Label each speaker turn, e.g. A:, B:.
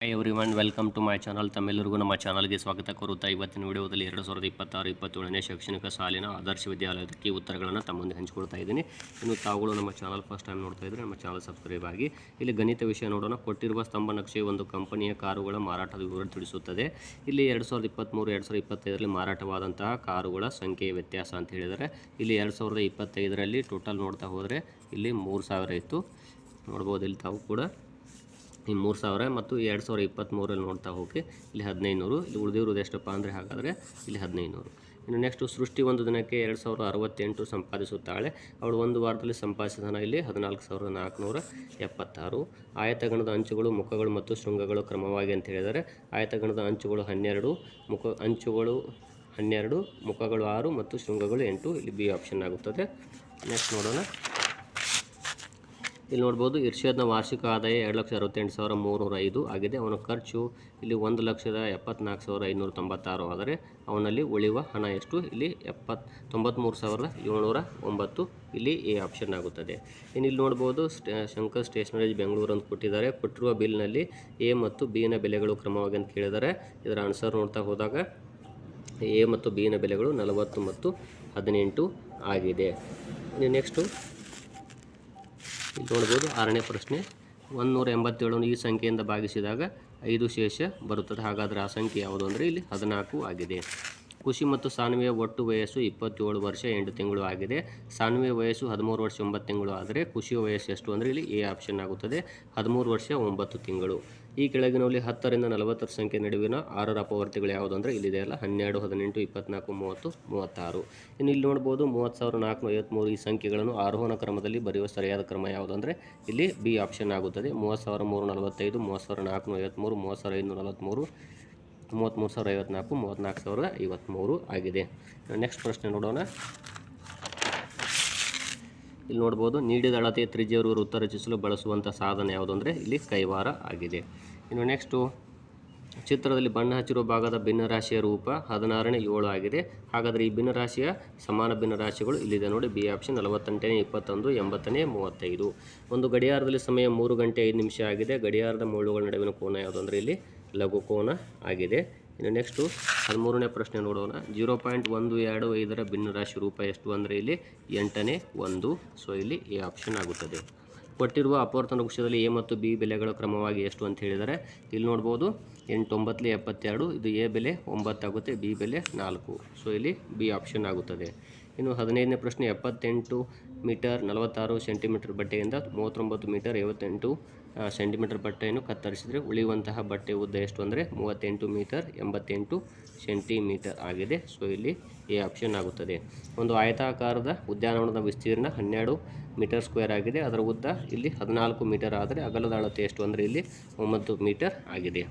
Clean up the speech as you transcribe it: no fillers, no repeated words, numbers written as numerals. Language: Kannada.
A: High everyone, welcome to my channel. ತಮ್ಮೆಲ್ಲರಿಗೂ ನಮ್ಮ ಚಾನಲ್ಗೆ ಸ್ವಾಗತ ಕೋರುತ್ತಾ ಇವತ್ತಿನ ವಿಡಿಯೋದಲ್ಲಿ 2026-27ನೇ ಶೈಕ್ಷಣಿಕ ಸಾಲಿನ ಆದರ್ಶ ವಿದ್ಯಾಲಯಕ್ಕೆ ಉತ್ತರಗಳನ್ನು ತಮ್ಮೊಂದಿಗೆ ಹಂಚಿಕೊಳ್ತಾ ಇದ್ದೀನಿ. ಇನ್ನು ತಾವುಗಳು ನಮ್ಮ ಚಾನಲ್ ಫಸ್ಟ್ ಟೈಮ್ ನೋಡ್ತಾ ಇದ್ದರೆ ನಮ್ಮ ಚಾನಲ್ ಸಬ್ಸ್ಕ್ರೈಬ್ ಆಗಿ. ಇಲ್ಲಿ ಗಣಿತ ವಿಷಯ ನೋಡೋಣ. ಕೊಟ್ಟಿರುವ ಸ್ತಂಭ ನಕ್ಷೆ ಒಂದು ಕಂಪನಿಯ ಕಾರುಗಳ ಮಾರಾಟದ ವಿವರ ತಿಳಿಸುತ್ತದೆ. ಇಲ್ಲಿ 2023-2025ರಲ್ಲಿ ಮಾರಾಟವಾದಂತಹ ಕಾರುಗಳ ಸಂಖ್ಯೆಯ ವ್ಯತ್ಯಾಸ ಅಂತ ಹೇಳಿದರೆ, ಇಲ್ಲಿ 2025ರಲ್ಲಿ ಟೋಟಲ್ ನೋಡ್ತಾ ಹೋದರೆ ಇಲ್ಲಿ 3000 ಇತ್ತು. ನೋಡ್ಬೋದು ಇಲ್ಲಿ ತಾವು ಕೂಡ ಈ 3000 ಮತ್ತು 2023ರಲ್ಲಿ ನೋಡ್ತಾ ಹೋಗಿ ಇಲ್ಲಿ 1500. ಇಲ್ಲಿ ಉಳಿದಿರೋದು ಎಷ್ಟಪ್ಪ ಅಂದರೆ ಹಾಗಾದರೆ ಇಲ್ಲಿ 1500. ಇನ್ನು ನೆಕ್ಸ್ಟು ಸೃಷ್ಟಿ ಒಂದು ದಿನಕ್ಕೆ 2068 ಸಂಪಾದಿಸುತ್ತಾಳೆ. ಅವಳು ಒಂದು ವಾರದಲ್ಲಿ ಸಂಪಾದಿಸಿದ ಹಣ ಇಲ್ಲಿ 14,476. ಆಯತಗಣದ ಅಂಚುಗಳು, ಮುಖಗಳು ಮತ್ತು ಶೃಂಗಗಳು ಕ್ರಮವಾಗಿ ಅಂತ ಹೇಳಿದರೆ, ಆಯತಗಣದ ಅಂಚುಗಳು 12, ಅಂಚುಗಳು 12, ಮುಖಗಳು 6 ಮತ್ತು ಶೃಂಗಗಳು 8. ಇಲ್ಲಿ ಬಿ ಆಪ್ಷನ್ ಆಗುತ್ತದೆ. ನೆಕ್ಸ್ಟ್ ನೋಡೋಣ. ಇಲ್ಲಿ ನೋಡ್ಬೋದು ಇರ್ಷಾದ್ನ ವಾರ್ಷಿಕ ಆದಾಯ 2,68,305 ಆಗಿದೆ. ಅವನ ಖರ್ಚು ಇಲ್ಲಿ 1,74,596 ಆದರೆ ಅವನಲ್ಲಿ ಉಳಿಯುವ ಹಣ ಎಷ್ಟು? ಇಲ್ಲಿ 93,709. ಇಲ್ಲಿ ಎ ಆಪ್ಷನ್ ಆಗುತ್ತದೆ. ಇನ್ನು ಇಲ್ಲಿ ನೋಡ್ಬೋದು ಶಂಕರ್ ಸ್ಟೇಷನರೀಸ್ ಬೆಂಗಳೂರು ಅಂತ ಕೊಟ್ಟಿದ್ದಾರೆ. ಕೊಟ್ಟಿರುವ ಬಿಲ್ನಲ್ಲಿ ಎ ಮತ್ತು ಬಿನ ಬೆಲೆಗಳು ಕ್ರಮವಾಗಿ ಅಂತ ಕೇಳಿದ್ದಾರೆ. ಇದರ ಆನ್ಸರ್ ನೋಡ್ತಾ ಹೋದಾಗ ಎ ಮತ್ತು ಬಿನ ಬೆಲೆಗಳು 40 ಮತ್ತು 18 ಆಗಿದೆ. ಇನ್ನು ನೆಕ್ಸ್ಟು ಇಲ್ಲಿ ನೋಡ್ಬೋದು 6ನೇ ಪ್ರಶ್ನೆ. 187 ಈ ಸಂಖ್ಯೆಯಿಂದ ಭಾಗಿಸಿದಾಗ 5 ಶೇಷ ಬರುತ್ತದೆ. ಹಾಗಾದರೆ ಆ ಸಂಖ್ಯೆ ಯಾವುದು ಅಂದರೆ ಇಲ್ಲಿ 14 ಆಗಿದೆ. ಖುಷಿ ಮತ್ತು ಸಾನ್ವಿಯ ಒಟ್ಟು ವಯಸ್ಸು 27 ವರ್ಷ 8 ತಿಂಗಳು ಆಗಿದೆ. ಸಾನ್ವಿಯ ವಯಸ್ಸು 13 ವರ್ಷ 9 ತಿಂಗಳು ಆದರೆ ಖುಷಿಯ ವಯಸ್ಸು ಎಷ್ಟು ಅಂದರೆ ಇಲ್ಲಿ ಎ ಆಪ್ಷನ್ ಆಗುತ್ತದೆ, 13 ವರ್ಷ 9 ತಿಂಗಳು. ಈ ಕೆಳಗಿನಲ್ಲಿ 10 ರಿಂದ 40 ಸಂಖ್ಯೆ ನಡುವಿನ 6 ಅಪವರ್ತಿಗಳು ಯಾವುದು ಅಂದರೆ ಇಲ್ಲಿದೆ ಅಲ್ಲ, 12, 18, 24, 30, 36. ಇನ್ನು ಇಲ್ಲಿ ನೋಡ್ಬೋದು 30,453 ಈ ಸಂಖ್ಯೆಗಳನ್ನು ಆರೋಹಣ ಕ್ರಮದಲ್ಲಿ ಬರೆಯುವ ಸರಿಯಾದ ಕ್ರಮ ಯಾವುದು ಅಂದರೆ ಇಲ್ಲಿ ಬಿ ಆಪ್ಷನ್ ಆಗುತ್ತದೆ. 30,345, 30,453, 30,543, 33,054, 34,053 ಆಗಿದೆ. ನೆಕ್ಸ್ಟ್ ಪ್ರಶ್ನೆ ನೋಡೋಣ. ಇಲ್ಲಿ ನೋಡ್ಬೋದು ನೀಡಿದ ಅಳತೆಯ ತ್ರಿಜ್ಯರು ವೃತ್ತ ರಚಿಸಲು ಬಳಸುವಂಥ ಸಾಧನ ಯಾವುದು ಅಂದರೆ ಇಲ್ಲಿ ಕೈವಾರ ಆಗಿದೆ. ಇನ್ನು ನೆಕ್ಸ್ಟು ಚಿತ್ರದಲ್ಲಿ ಬಣ್ಣ ಹಚ್ಚಿರುವ ಭಾಗದ ಭಿನ್ನರಾಶಿಯ ರೂಪ 16ನೇ 7 ಆಗಿದೆ. ಹಾಗಾದರೆ ಈ ಭಿನ್ನರಾಶಿಯ ಸಮಾನ ಭಿನ್ನರಾಶಿಗಳು ಇಲ್ಲಿದೆ ನೋಡಿ, ಬಿ ಆಪ್ಷನ್ 48ನೇ 21, 80ನೇ 35. ಒಂದು ಗಡಿಯಾರದಲ್ಲಿ ಸಮಯ 3 ಗಂಟೆ 5 ನಿಮಿಷ ಆಗಿದೆ. ಗಡಿಯಾರದ ಮುಳ್ಳುಗಳ ನಡುವಿನ ಕೋನ ಯಾವುದು ಅಂದರೆ ಇಲ್ಲಿ ಲಘು ಕೋನ ಆಗಿದೆ. ಇನ್ನು ನೆಕ್ಸ್ಟು 13ನೇ ಪ್ರಶ್ನೆ ನೋಡೋಣ. 0.125ರ ಭಿನ್ನರಾಶಿ ರೂಪ ಎಷ್ಟು ಅಂದರೆ ಇಲ್ಲಿ 8ನೇ 1. ಸೊ ಇಲ್ಲಿ ಎ ಆಪ್ಷನ್ ಆಗುತ್ತದೆ. ಕೊಟ್ಟಿರುವ ಅಪವರ್ತನ ವೃಕ್ಷದಲ್ಲಿ ಎ ಮತ್ತು ಬಿ ಬೆಲೆಗಳ ಕ್ರಮವಾಗಿ ಎಷ್ಟು ಅಂತ ಹೇಳಿದರೆ ಇಲ್ಲಿ ನೋಡ್ಬೋದು 8, 9, 72. ಇದು ಎ ಬೆಲೆ 9 ಆಗುತ್ತೆ, ಬಿ ಬೆಲೆ 4. ಸೊ ಇಲ್ಲಿ ಬಿ ಆಪ್ಷನ್ ಆಗುತ್ತದೆ. ಇನ್ನು 15ನೇ ಪ್ರಶ್ನೆ. 78 ಮೀಟರ್ 46 ಸೆಂಟಿಮೀಟರ್ ಬಟ್ಟೆಯಿಂದ 39 ಮೀಟರ್ 58 ಸೆಂಟಿಮೀಟರ್ ಬಟ್ಟೆಯನ್ನು ಕತ್ತರಿಸಿದರೆ ಉಳಿಯುವಂತಹ ಬಟ್ಟೆ ಉದ್ದ ಎಷ್ಟು ಅಂದರೆ 38 ಮೀಟರ್ 88 ಸೆಂಟಿಮೀಟರ್ ಆಗಿದೆ. ಸೊ ಇಲ್ಲಿ ಎ ಆಪ್ಷನ್ ಆಗುತ್ತದೆ. ಒಂದು ಆಯತಾಕಾರದ ಉದ್ಯಾನವನದ ವಿಸ್ತೀರ್ಣ 12 ಮೀಟರ್ ಸ್ಕ್ವೇರ್ ಆಗಿದೆ. ಅದರ ಉದ್ದ ಇಲ್ಲಿ 14 ಮೀಟರ್ ಆದರೆ ಅಗಲದ ಅಳತೆ ಎಷ್ಟು ಅಂದರೆ ಇಲ್ಲಿ 9 ಮೀಟರ್ ಆಗಿದೆ.